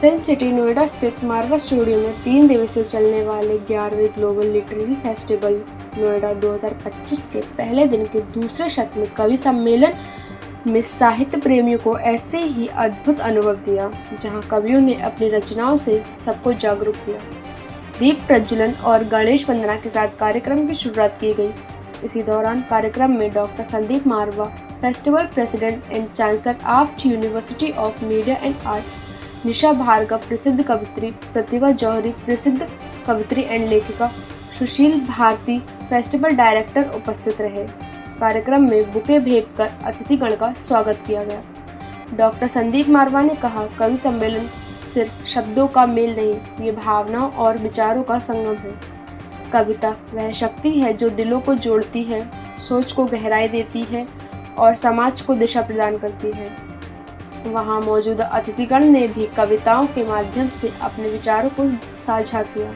Film city Noida स्थित मारवा studio में 3 दिवसीय चलने वाले 11वें ग्लोबल लिटरेरी फेस्टिवल नोएडा 2025 के पहले दिन के दूसरे शत में कवि सम्मेलन में साहित्य प्रेमियों को ऐसे ही अद्भुत अनुभव दिया, जहां कवियों ने अपनी रचनाओं से सबको जागरूक किया। दीप प्रज्वलन और गणेश वंदना के साथ कार्यक्रम की शुरुआत की गई। इसी दौरान कार्यक्रम में doctor Sandeep Marwah, festival president and chancellor AAFT university of media and arts, Nisha Bhargava, प्रसिद्ध कवित्री प्रतिभा जौहरी, प्रसिद्ध कवित्री एंड लेखिका सुशील भारती, फेस्टिवल डायरेक्टर उपस्थित रहे। कार्यक्रम में बुके भेंट कर अतिथिगण का स्वागत किया गया। डॉक्टर संदीप मारवा ने कहा, कवि सम्मेलन सिर्फ शब्दों का मेल नहीं, ये भावनाओं और विचारों का संगम है। कविता वह शक्ति है जो दिलों को जोड़ती है, सोच को गहराई देती है और समाज को दिशा प्रदान करती है। वहाँ मौजूदा अतिथिगण ने भी कविताओं के माध्यम से अपने विचारों को साझा किया।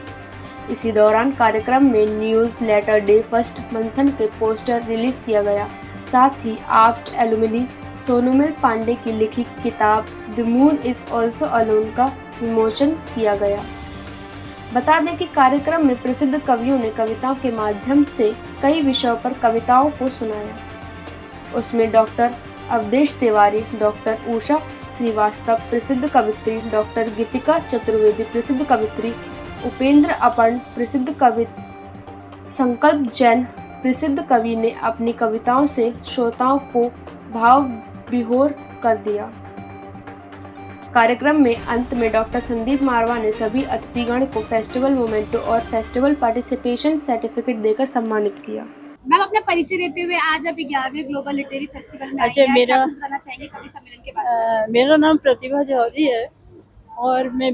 इसी दौरान कार्यक्रम में न्यूज़ लेटर डे फर्स्ट मंथन के पोस्टर रिलीज किया गया। साथ ही आफ्ट एलुमनी सोनूमल पांडे की लिखी किताब the moon is also alone का विमोचन किया गया। बता दें कि कार्यक्रम में प्रसिद्ध कवियों ने कविताओं के माध्यम से कई विषयों पर कविताओं को सुनाया। उसमें डॉक्टर अवधेश तिवारी, डॉक्टर उषा श्रीवास्तव, प्रसिद्ध कवित्री डॉक्टर गीतिका चतुर्वेदी, प्रसिद्ध कवित्री उपेंद्र अपर्ण, प्रसिद्ध कवि संकल्प जैन, प्रसिद्ध कवि ने अपनी कविताओं से श्रोताओं को भाव विभोर कर दिया। कार्यक्रम में अंत में डॉक्टर संदीप मारवा ने सभी अतिथिगण को फेस्टिवल मोमेंटो और फेस्टिवल पार्टिसिपेशन सर्टिफिकेट देकर सम्मानित किया। मैम, अपना परिचय देते हुए आज आप 11वें ग्लोबल लिटरेरी फेस्टिवल में अच्छा, क्या बताना चाहेंगे कवि सम्मेलन के बारे में? मेरा नाम प्रतिभा जौहरी है और मैं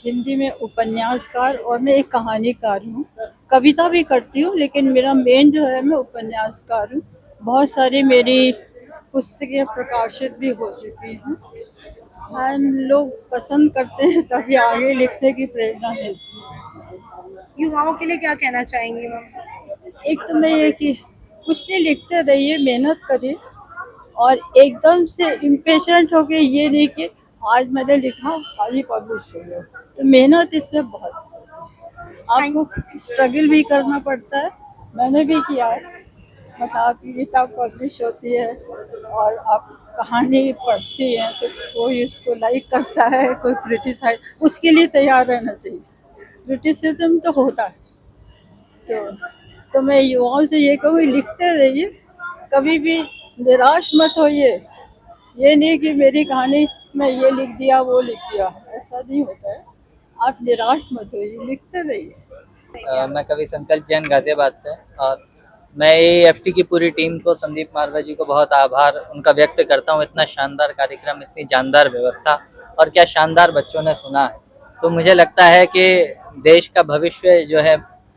हिंदी में उपन्यासकार और मैं एक कहानीकार हूँ। कविता भी करती हूँ, लेकिन मेरा मेन जो है मैं उपन्यासकार हूँ। बहुत सारी मेरी पुस्तकें प्रकाशित भी हो चुकी हैं और लोग पसंद करते हैं, तभी आगे लिखने की प्रेरणा मिलती है। युवाओं के लिए क्या कहना चाहेंगी मैम? एक तो मैं ये कि कुछ नहीं, लिखते रहिए, मेहनत करिए और एकदम से इम्पेशेंट होके ये नहीं कि आज मैंने लिखा आज ही पब्लिश हो गया। तो मेहनत इसमें बहुत है, आपको स्ट्रगल भी करना पड़ता है। मैंने भी किया है, मतलब आपकी किताब पब्लिश होती है और आप कहानी पढ़ती हैं तो कोई उसको लाइक करता है, कोई क्रिटिसाइज, उसके लिए तैयार रहना चाहिए। क्रिटिसिज्म तो होता है, तो मैं युवाओं से ये कहूँ, लिखते रहिए, कभी भी निराश मत होइए। ये नहीं कि मेरी कहानी मैं ये लिख दिया वो लिख दिया, ऐसा नहीं होता है। आप निराश मत होइए, लिखते रहिए। मैं कवि संकल्प जैन गाजियाबाद से, और मैं एएफटी की पूरी टीम को, संदीप मारवा जी को बहुत आभार उनका व्यक्त करता हूँ। इतना शानदार कार्यक्रम, इतनी जानदार व्यवस्था और क्या शानदार बच्चों ने सुना है। तो मुझे लगता है कि देश का भविष्य जो है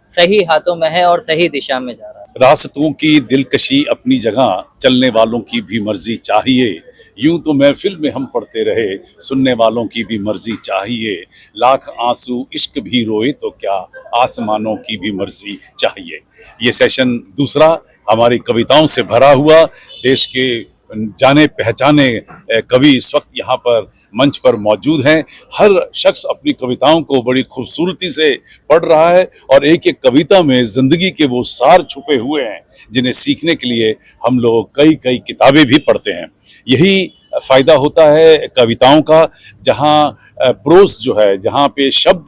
सही हाथों में है और सही दिशा में जा रहा है। रास्तों की दिलकशी अपनी जगह, चलने वालों की भी मर्जी चाहिए। यूं तो महफिल में हम पढ़ते रहे, सुनने वालों की भी मर्जी चाहिए। लाख आंसू इश्क भी रोए तो क्या, आसमानों की भी मर्जी चाहिए। ये सेशन दूसरा हमारी कविताओं से भरा हुआ, देश के जाने पहचाने कवि इस वक्त यहाँ पर मंच पर मौजूद हैं। हर शख्स अपनी कविताओं को बड़ी खूबसूरती से पढ़ रहा है और एक एक कविता में जिंदगी के वो सार छुपे हुए हैं, जिन्हें सीखने के लिए हम लोग कई कई किताबें भी पढ़ते हैं। यही फायदा होता है कविताओं का, जहाँ प्रोस जो है, जहाँ पे शब्द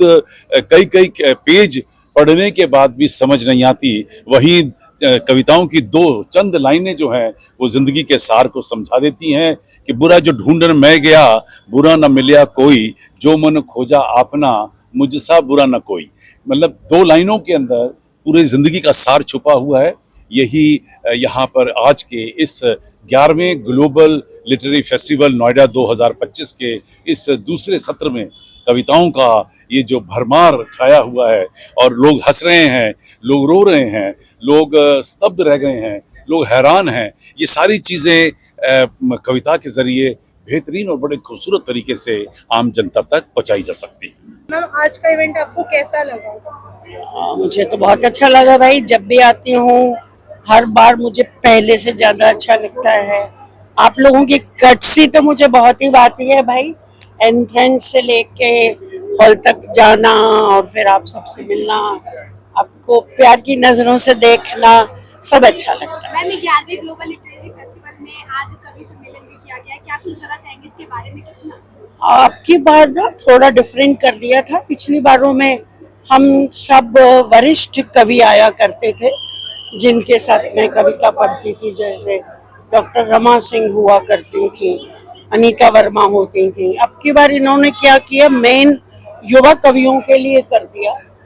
कई कई पेज पढ़ने के बाद भी समझ नहीं आती, वहीं कविताओं की दो चंद लाइनें जो हैं वो जिंदगी के सार को समझा देती हैं कि बुरा जो ढूंढन मैं गया, बुरा न मिला कोई, जो मन खोजा आपना, मुझसा बुरा न कोई। मतलब दो लाइनों के अंदर पूरे जिंदगी का सार छुपा हुआ है। यही यहाँ पर आज के इस 11वें ग्लोबल लिटरेरी फेस्टिवल नोएडा 2025 के इस दूसरे सत्र में कविताओं का ये जो भरमार छाया हुआ है, और लोग हंस रहे हैं, लोग रो रहे हैं, लोग स्तब्ध रह गए हैं, लोग हैरान हैं। ये सारी चीज़ें कविता के जरिए बेहतरीन और बड़े खूबसूरत तरीके से आम जनता तक पहुंचाई जा सकती है। मैम, आज का इवेंट आपको कैसा लगा? मुझे तो बहुत अच्छा लगा भाई। जब भी आती हूँ हर बार मुझे पहले से ज्यादा अच्छा लगता है। आप लोगों की कटसी तो मुझे बहुत ही भाती है भाई। एंट्रेंस से लेके हॉल तक जाना और फिर आप सबसे मिलना, आपको प्यार की नजरों से देखना, सब अच्छा लगता है। मैम 11वें ग्लोबल लिटरेरी फेस्टिवल में आज कवि सम्मेलन भी किया गया है, क्या कुछ बताना चाहेंगे इसके बारे में? कितना आपकी बार ना थोड़ा डिफरेंट कर दिया था। पिछली बारों में हम सब वरिष्ठ कवि आया करते थे जिनके साथ मैं कविता पढ़ती थी, जैसे डॉक्टर रमा सिंह हुआ करती थी, अनीता वर्मा होती थी। अब की बार इन्होंने क्या किया, मेन युवा कवियों के लिए कर दिया